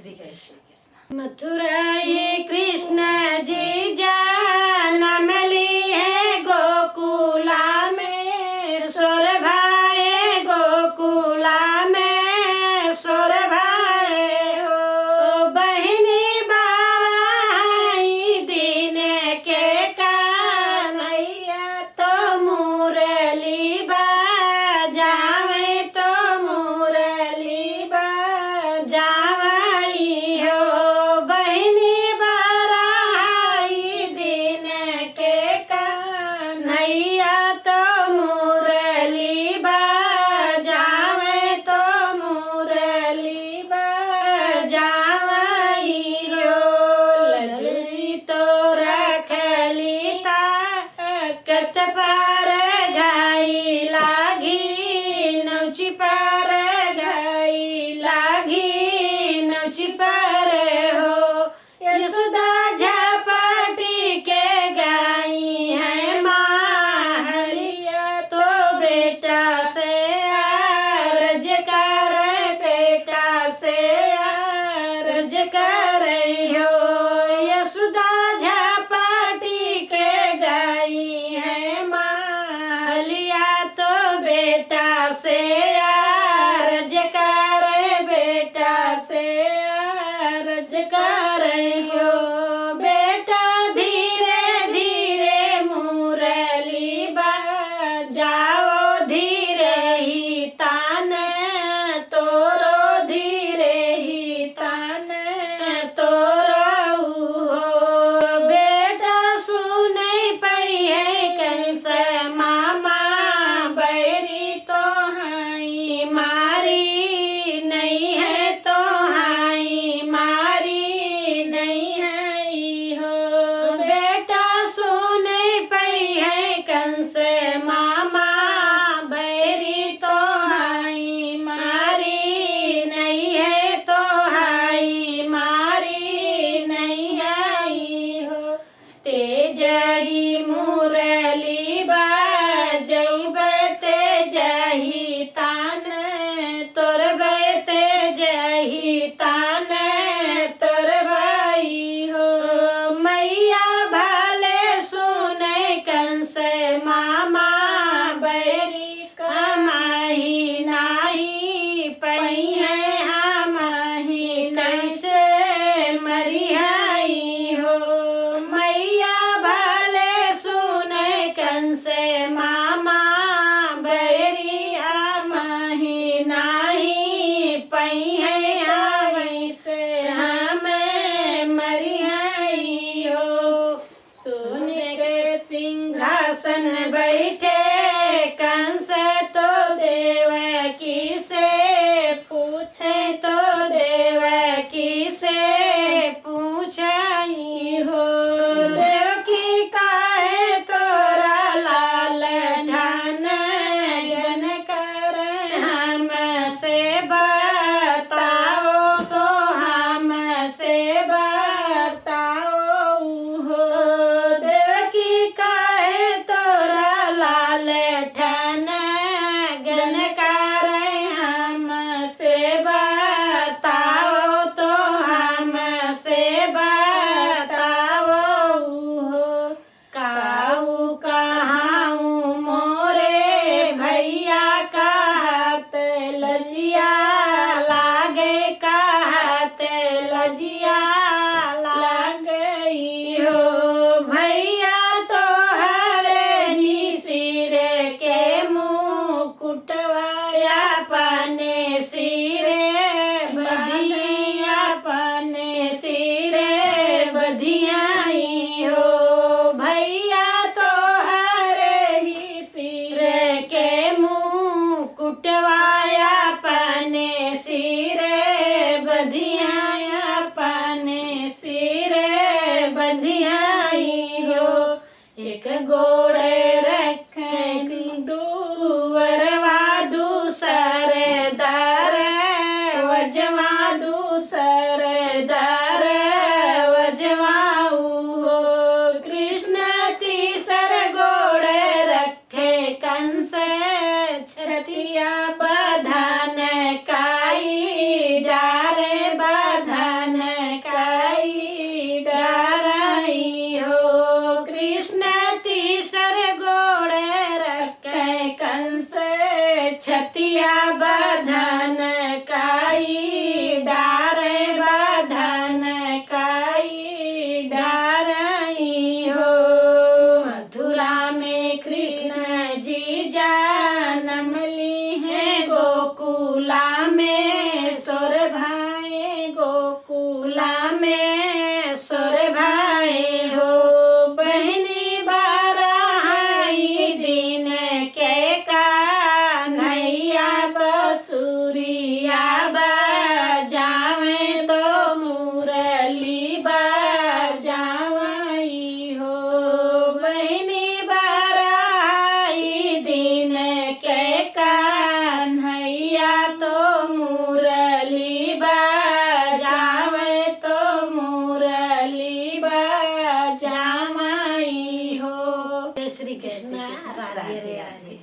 श्री कृष्ण। मथुराई कृष्ण जी जन्म लिए गोकुला में, स्वर भाए गोकुला में, स्वर भाए हो बहिनी बाराई दिन के कान्हैया तो मुरली बजावे, तो मुरली बजावई हो बहिनी बाराई दिन के कान्हैया तो मुरली बजावे, तो मुरली बजावई हो ललरी तो रखली ताकत पर गाई लागी, नौची पर गाई लागी, नौची पर हो यशोदा झपटी के गाई है माहलिया तो बेटा से अर्ज कर, बेटा से अर्ज कर हो यशोदा झपटी के गाई है माहलिया तो बेटा से अर्ज कर, बेटा से अर्ज कर हो बेटा धीरे धीरे मुरली बजाओ, धीरे ही तान तोरो, धीरे ही तान तोरो हो बेटा सुनै पई है कंस मामा बैरी तो हाई मारी नहीं है, तो हाई मारी नहीं है हो बेटा सुनै पई है कंस मामा बैरी तो हाई मारी नहीं है, तो हाई मारी नहीं है हो तेज ही मुरली बजैबे तेज ही तान तोरबे, तेज ही तान तोरबई हो मैया भले सुनै कंस मामा बैरी कमाही नाही पई है हमही कैसे मरिहाई हो मैया भले सुनै कंस मामा बैरी हमही नाही पई है वैसे हमें मरिहाई हो सुन के सिंहासन बैठे कंस तो देवकी से पूछे, तो देवकी से पूछाई हो देवकी काहे तोरा लाल ढान गन कर हमसे बताओ, तो हमसे बताओ हो देवकी काहे तोरा लाल ढान गन कर हमसे बताओ, तो हमसे बताओ हो काऊ कहाऊ मोरे भैया कहत लजिया लागे, कहत लजिया लागई हो भैया तो हरे ही सिर के मुकुटवाया अपने सिरे बधिया, अपने सिरे बधियाई हो भैया तो हरे ही सिर के मुकुटवाया अपने सिरे बधियाया, अपने सिरे बधियाई हो एक गोड़े रखे दुवरवा दूसर दार वजवा दूसर दार वजवाऊ हो कृष्ण तीसर गोड़े रखे कंस छतिया बधान काई डारे बधान જય શ્રી કૃષ્ણ રાધે રાધે.